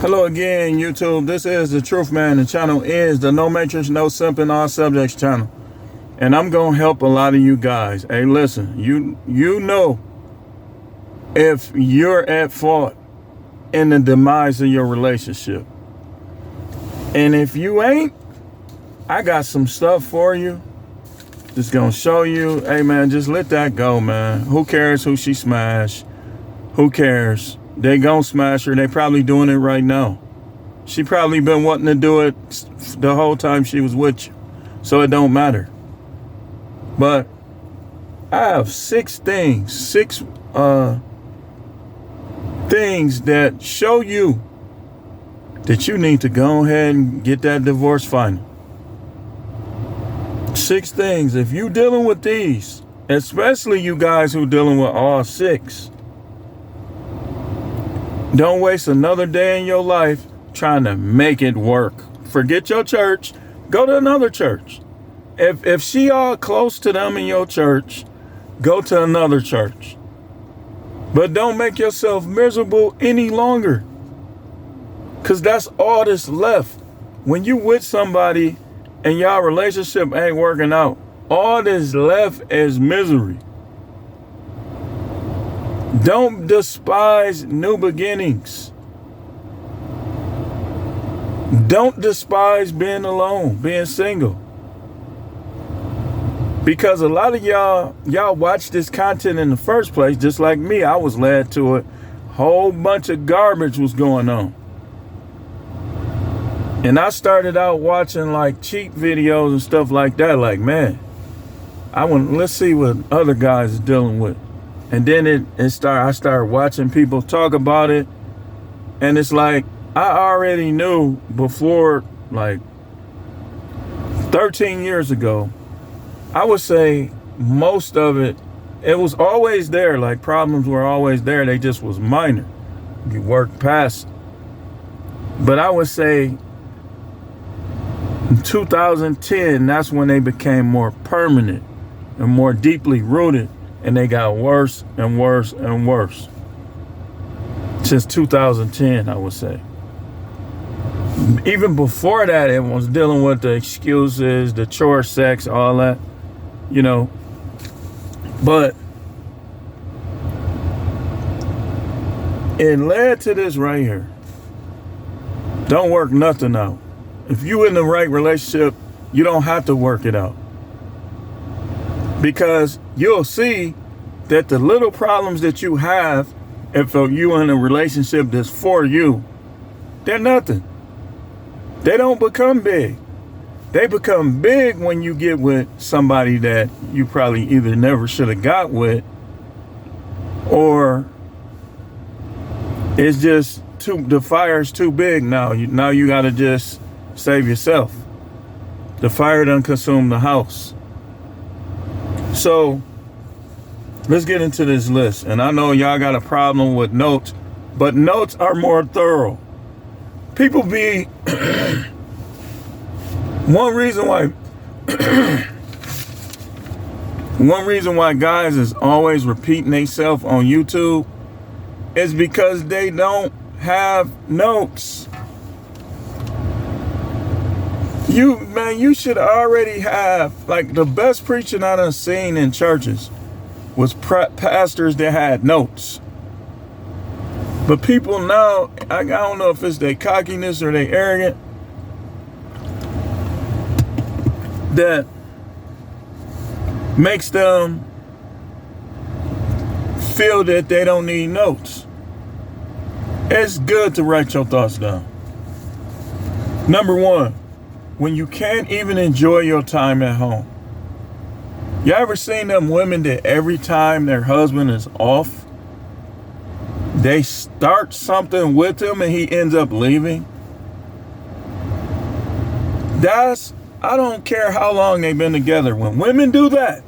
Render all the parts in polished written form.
Hello again, YouTube. This is the Truth Man. The channel is the No Matrix, No Simping, All Subjects channel. And I'm going to help a lot of you guys. Hey, listen, you know if you're at fault in the demise of your relationship. And if you ain't, I got some stuff for you. Just going to show you, hey, man, just let that go, man. Who cares who she smashed? Who cares? They gonna smash her. They probably doing it right now. She probably been wanting to do it the whole time she was with you. So it don't matter. But I have six things that show you that you need to go ahead and get that divorce final. 6 things. If you dealing with these, especially you guys who dealing with all 6, don't waste another day in your life trying to make it work. Forget your church. Go to another church. If she all close to them in your church, go to another church. But don't make yourself miserable any longer. Because that's all that's left. When you with somebody and y'all relationship ain't working out, all that's left is misery. Don't despise new beginnings. Don't despise being alone, being single. Because a lot of y'all watch this content in the first place, just like me. I was led to it. Whole bunch of garbage was going on. And I started out watching like cheap videos and stuff like that. Like, man, let's see what other guys are dealing with. And then I started watching people talk about it. And it's like, I already knew before, like 13 years ago, I would say most of it was always there. Like problems were always there. They just was minor. You worked past. But I would say in 2010, that's when they became more permanent and more deeply rooted. And they got worse and worse and worse. Since 2010, I would say. Even before that, everyone was dealing with the excuses, the chore sex, all that, you know. But it led to this right here. Don't work nothing out. If you in the right relationship, you don't have to work it out. Because you'll see that the little problems that you have, if you in a relationship that's for you, they're nothing. They don't become big. They become big when you get with somebody that you probably either never should have got with, or it's just the fire's too big now. Now you got to just save yourself. The fire done consumed the house. So let's get into this list. And I know y'all got a problem with notes, but notes are more thorough. People be one reason why guys is always repeating themselves on YouTube is because they don't have notes. You should already have, like, the best preaching I done seen in churches was pastors that had notes. But people now, I don't know if it's their cockiness or they arrogant, that makes them feel that they don't need notes. It's good to write your thoughts down. Number 1, when you can't even enjoy your time at home. You ever seen them women that every time their husband is off, they start something with him and he ends up leaving? I don't care how long they've been together. When women do that,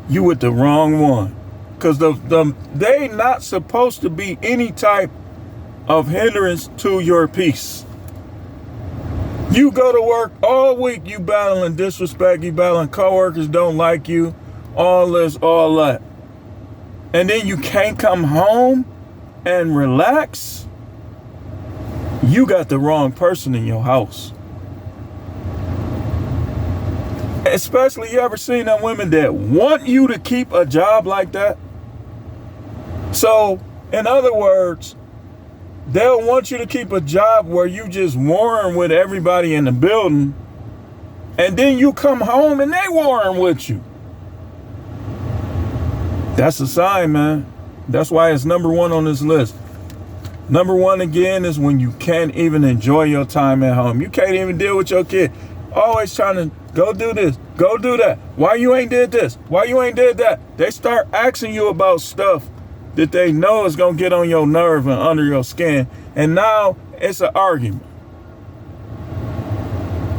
you with the wrong one. Because they not supposed to be any type of hindrance to your peace. You go to work all week, you battling disrespect, you battling coworkers don't like you, all this, all that. And then you can't come home and relax? you got the wrong person in your house. Especially, you ever seen them women that want you to keep a job like that? So, in other words, they'll want you to keep a job where you just warring with everybody in the building, and then you come home and they warring with you. That's a sign, man. That's why it's number one on this list. Number one, again, is when you can't even enjoy your time at home. You can't even deal with your kid. Always trying to go do this, go do that. Why you ain't did this? Why you ain't did that? They start asking you about stuff that they know is going to get on your nerve and under your skin. And now it's an argument.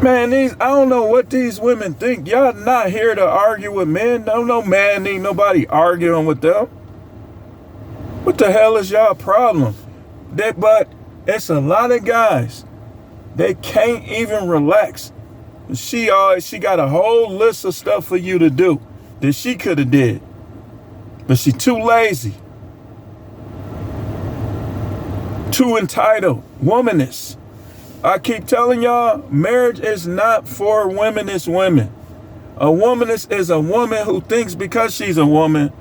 Man, I don't know what these women think. Y'all not here to argue with men. No man need nobody arguing with them. What the hell is y'all problem? But it's a lot of guys. They can't even relax. She got a whole list of stuff for you to do that she could have did. But she too lazy. Too entitled. Womanist. I keep telling y'all, marriage is not for women, it's women. A womanist is a woman who thinks because she's a woman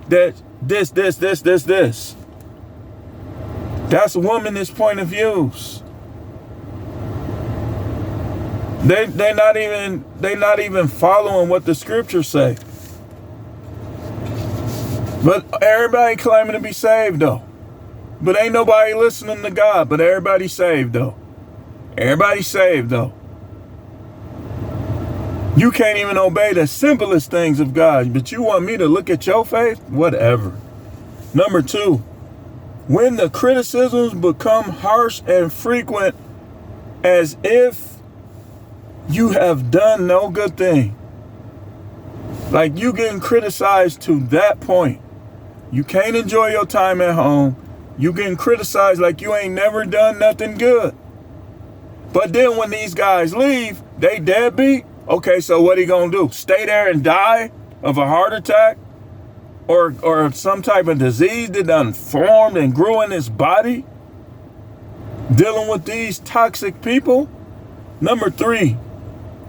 that this. That's womanist point of views. They're not even following what the scriptures say. But everybody claiming to be saved though. But ain't nobody listening to God, but everybody saved though. Everybody saved though. You can't even obey the simplest things of God, but you want me to look at your faith? Whatever. Number two, when the criticisms become harsh and frequent, as if you have done no good thing. Like you getting criticized to that point. You can't enjoy your time at home. You getting criticized like you ain't never done nothing good. But then when these guys leave, they deadbeat. Okay, so what he gonna do? Stay there and die of a heart attack? Or some type of disease that done formed and grew in his body? Dealing with these toxic people? Number three,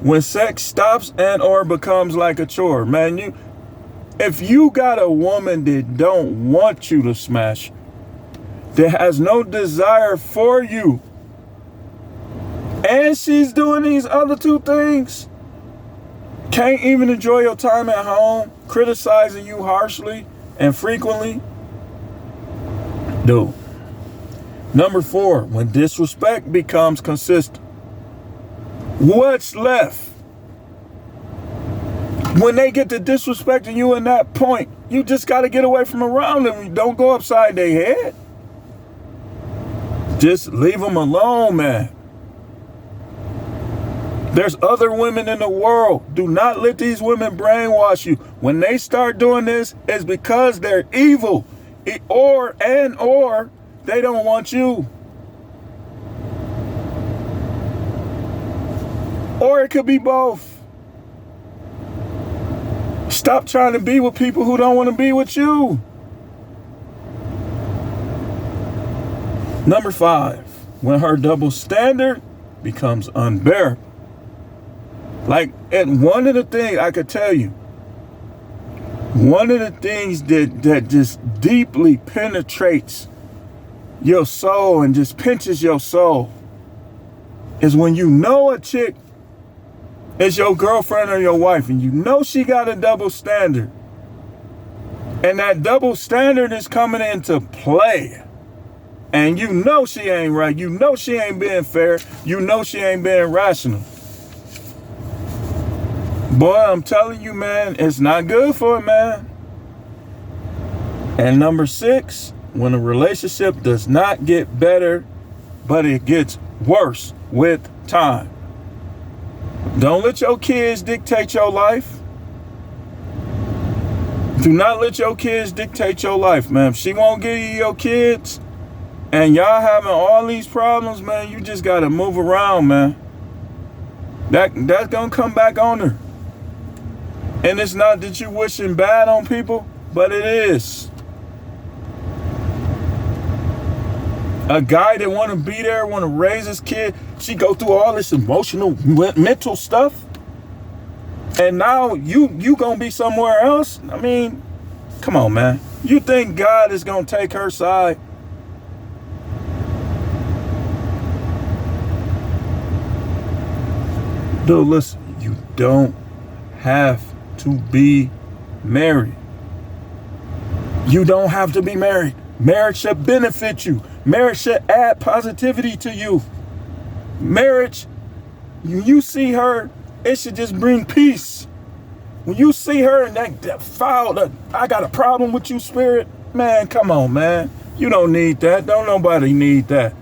when sex stops and or becomes like a chore. Man, if you got a woman that don't want you to smash, that has no desire for you, and she's doing these other two things, can't even enjoy your time at home, criticizing you harshly and frequently, dude. Number four, when disrespect becomes consistent. What's left? When they get to disrespecting you in that point, you just got to get away from around them. Don't go upside their head. Just leave them alone, man. There's other women in the world. Do not let these women brainwash you. When they start doing this, it's because they're evil. Or they don't want you. Or it could be both. Stop trying to be with people who don't want to be with you. Number five, when her double standard becomes unbearable. Like, and one of the things I could tell you, one of the things that just deeply penetrates your soul and just pinches your soul is when you know a chick is your girlfriend or your wife and you know she got a double standard. And that double standard is coming into play. And you know she ain't right. You know she ain't being fair. You know she ain't being rational. Boy, I'm telling you, man, it's not good for a man. And number six, when a relationship does not get better, but it gets worse with time. Don't let your kids dictate your life. Do not let your kids dictate your life, man. If she won't give you your kids and y'all having all these problems, man, you just got to move around, man. That's going to come back on her. And it's not that you wishing bad on people, but it is. A guy that want to be there, want to raise his kid, she go through all this emotional, mental stuff. And now you gonna be somewhere else? I mean, come on, man. You think God is gonna take her side? Dude, listen, you don't have to be married. You don't have to be married. Marriage should benefit you. Marriage should add positivity to you. Marriage, when you see her, it should just bring peace. When you see her and that foul, I got a problem with you spirit, man, come on, man. You don't need that. Don't nobody need that.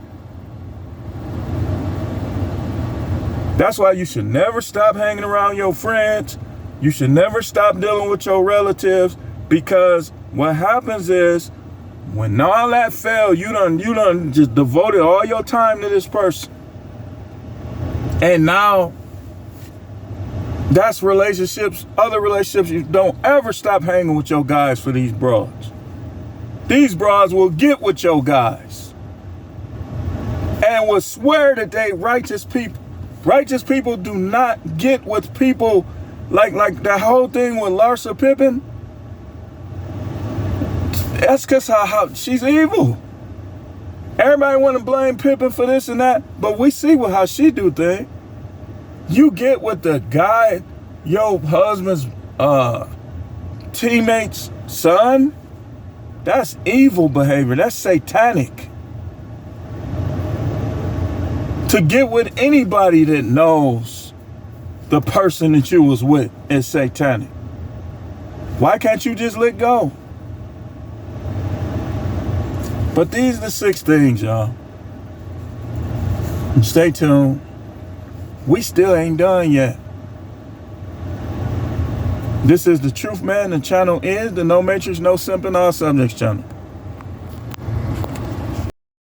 That's why you should never stop hanging around your friends. You should never stop dealing with your relatives, because what happens is when all that failed, you done just devoted all your time to this person. And now that's relationships, other relationships. You don't ever stop hanging with your guys for these broads. These broads will get with your guys and will swear that they righteous people. Righteous people do not get with people like that whole thing with Larsa Pippen. That's because how she's evil. Everybody want to blame Pippen for this and that, but we see how she do things. You get with the guy, your husband's teammate's son, that's evil behavior. That's satanic. To get with anybody that knows the person that you was with is satanic. Why can't you just let go? But these are the 6 things, y'all. Stay tuned. We still ain't done yet. This is the Truth Man. The channel is the No Matrix, No Simping, All Subjects channel.